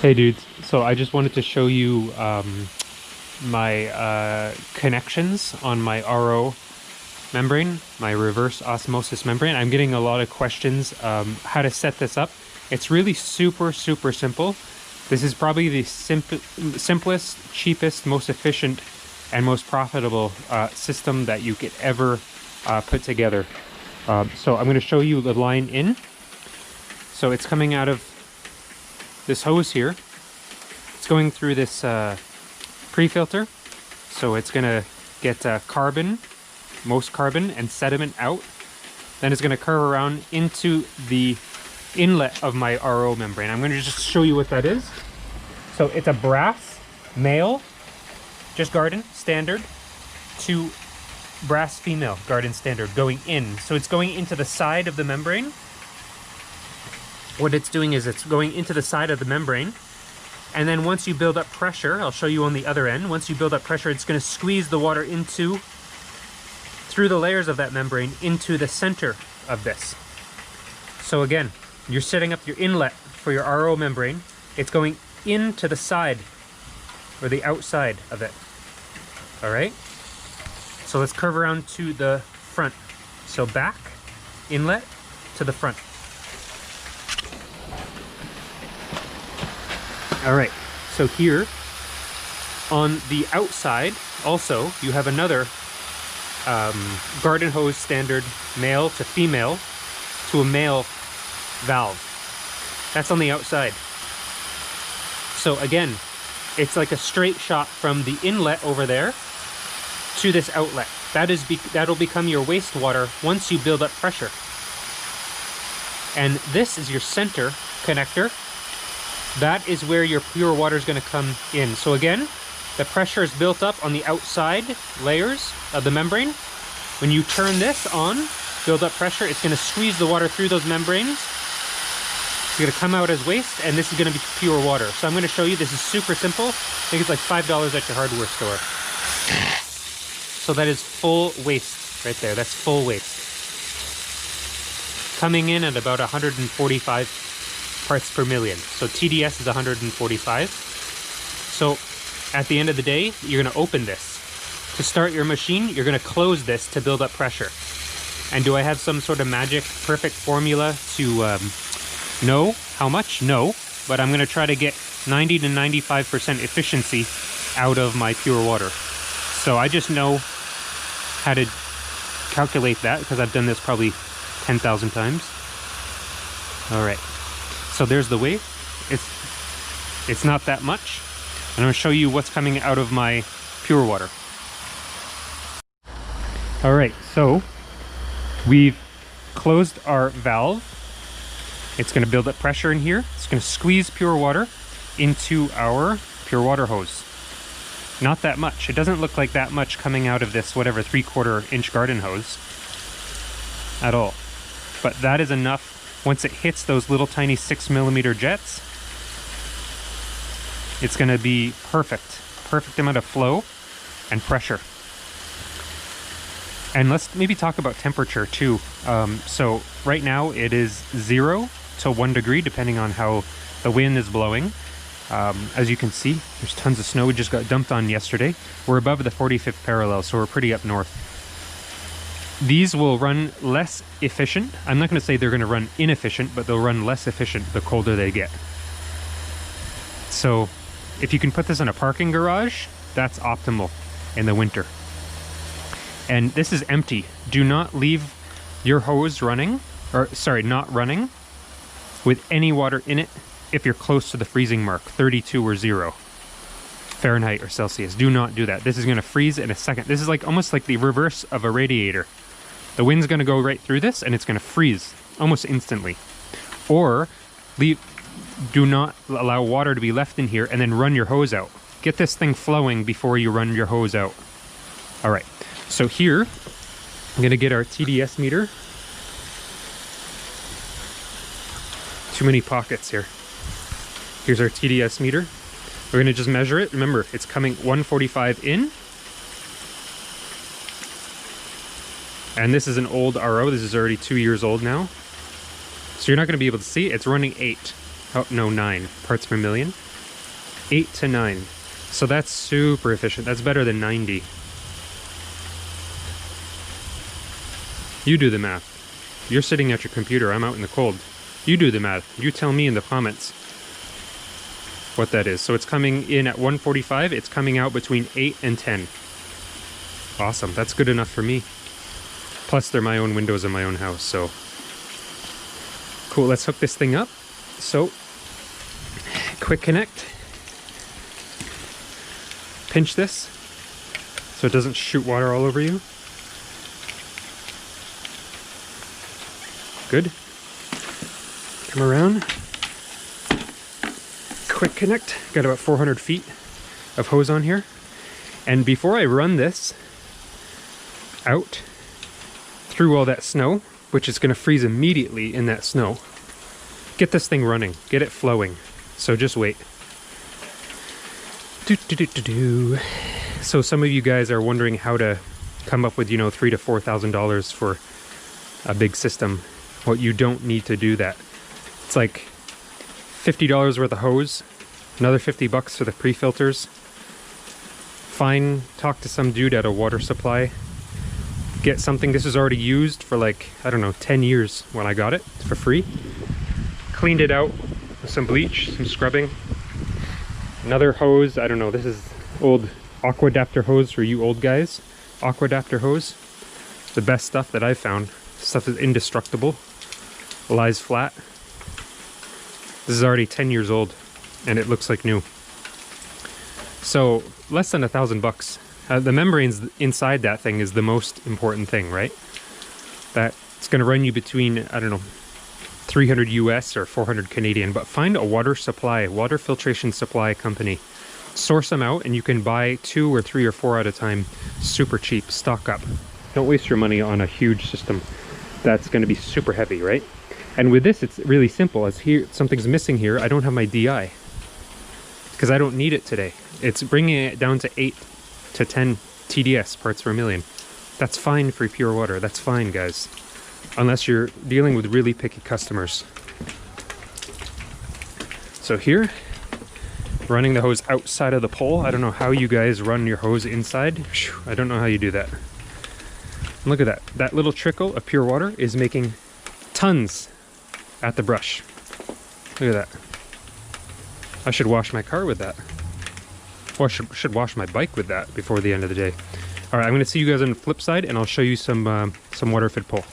Hey dudes, so I just wanted to show you my connections on my RO membrane, my reverse osmosis membrane. I'm getting a lot of questions how to set this up. It's really super simple. This is probably the simplest, cheapest, most efficient, and most profitable system that you could ever put together. So I'm going to show you the line in. So it's coming out of this hose here. It's going through this pre-filter, so it's gonna get carbon, most carbon and sediment out. Then it's gonna curve around into the inlet of my RO membrane. I'm gonna just show you what that is. So it's a brass male, just garden standard, to brass female garden standard going in. So it's going into the side of the membrane. What it's doing is it's going into the side of the membrane, and then once you build up pressure, I'll show you on the other end, once you build up pressure, it's going to squeeze the water through the layers of that membrane into the center of this. So again, you're setting up your inlet for your RO membrane. It's going into the side or the outside of it. All right, so let's curve around to the front. So back, inlet to the front. All right, so here on the outside also you have another garden hose standard male to female to a male valve. That's on the outside. So again, it's like a straight shot from the inlet over there to this outlet. That'll become your wastewater once you build up pressure. And this is your center connector. That is where your pure water is going to come in. So again, the pressure is built up on the outside layers of the membrane. When you turn this on, build up pressure, it's going to squeeze the water through those membranes. It's going to come out as waste, and this is going to be pure water. So I'm going to show you, this is super simple. I think it's like $5 at your hardware store. So that is full waste right there. That's full waste. Coming in at about 145 parts per million. So TDS is 145. So at the end of the day, you're going to open this. To start your machine, you're going to close this to build up pressure. And do I have some sort of magic perfect formula to know how much? No, but I'm going to try to get 90 to 95% efficiency out of my pure water. So I just know how to calculate that because I've done this probably 10,000 times. All right. So there's the wave. It's not that much. I'm going to show you what's coming out of my pure water. All right, so we've closed our valve. It's going to build up pressure in here. It's going to squeeze pure water into our pure water hose. Not that much. It doesn't look like that much coming out of this, whatever, 3/4 inch garden hose at all. But that is enough. Once it hits those little tiny 6mm jets, it's going to be perfect amount of flow and pressure. And let's maybe talk about temperature too. So right now it is 0 to 1 degree depending on how the wind is blowing. As you can see, there's tons of snow. We just got dumped on yesterday. We're above the 45th parallel, so we're pretty up north. These will run less efficient. I'm not going to say they're going to run inefficient, but they'll run less efficient the colder they get. So if you can put this in a parking garage, that's optimal in the winter. And this is empty. Do not leave your hose running, or sorry, not running with any water in it if you're close to the freezing mark, 32 or 0 Fahrenheit or Celsius. Do not do that. This is going to freeze in a second. This is like almost like the reverse of a radiator. The wind's going to go right through this and it's going to freeze almost instantly. Or do not allow water to be left in here and then run your hose out. Get this thing flowing before you run your hose out. All right, so here I'm going to get our TDS meter. Too many pockets here. Here's our TDS meter. We're going to just measure it. Remember, it's coming 145 in. And this is an old RO. This is already 2 years old now. So you're not going to be able to see it. It's running 9 parts per million. 8 to 9. So that's super efficient. That's better than 90. You do the math. You're sitting at your computer. I'm out in the cold. You do the math. You tell me in the comments what that is. So it's coming in at 145. It's coming out between 8 and 10. Awesome. That's good enough for me. Plus, they're my own windows in my own house, so cool. Let's hook this thing up. So, quick connect. Pinch this so it doesn't shoot water all over you. Good. Come around. Quick connect. Got about 400 feet of hose on here. And before I run this out through all that snow, which is going to freeze immediately in that snow, get this thing running, get it flowing. So just wait. So some of you guys are wondering how to come up with, you know, $3,000 to $4,000 for a big system. Well, you don't need to do that. It's like $50 worth of hose, another $50 for the pre-filters. Fine, talk to some dude at a water supply. Get something. This is already used for like, I don't know, 10 years when I got it for free. Cleaned it out with some bleach, some scrubbing. Another hose, I don't know, this is old Aquadapter hose for you old guys. Aquadapter hose. The best stuff that I've found. Stuff is indestructible. Lies flat. This is already 10 years old and it looks like new. So less than $1,000. The membranes inside that thing is the most important thing, right? That's going to run you between, I don't know, 300 US or 400 Canadian, but find a water filtration supply company. Source them out and you can buy 2 or 3 or 4 at a time, super cheap. Stock up. Don't waste your money on a huge system that's going to be super heavy, right? And with this, it's really simple. As here, something's missing here. I don't have my DI because I don't need it today. It's bringing it down to 8 to 10 TDS, parts per million. That's fine for pure water. That's fine, guys. Unless you're dealing with really picky customers. So here, running the hose outside of the pole. I don't know how you guys run your hose inside. I don't know how you do that. Look at that. That little trickle of pure water is making tons at the brush. Look at that. I should wash my car with that. Or I should wash my bike with that before the end of the day. All right, I'm going to see you guys on the flip side, and I'll show you some water fed pole.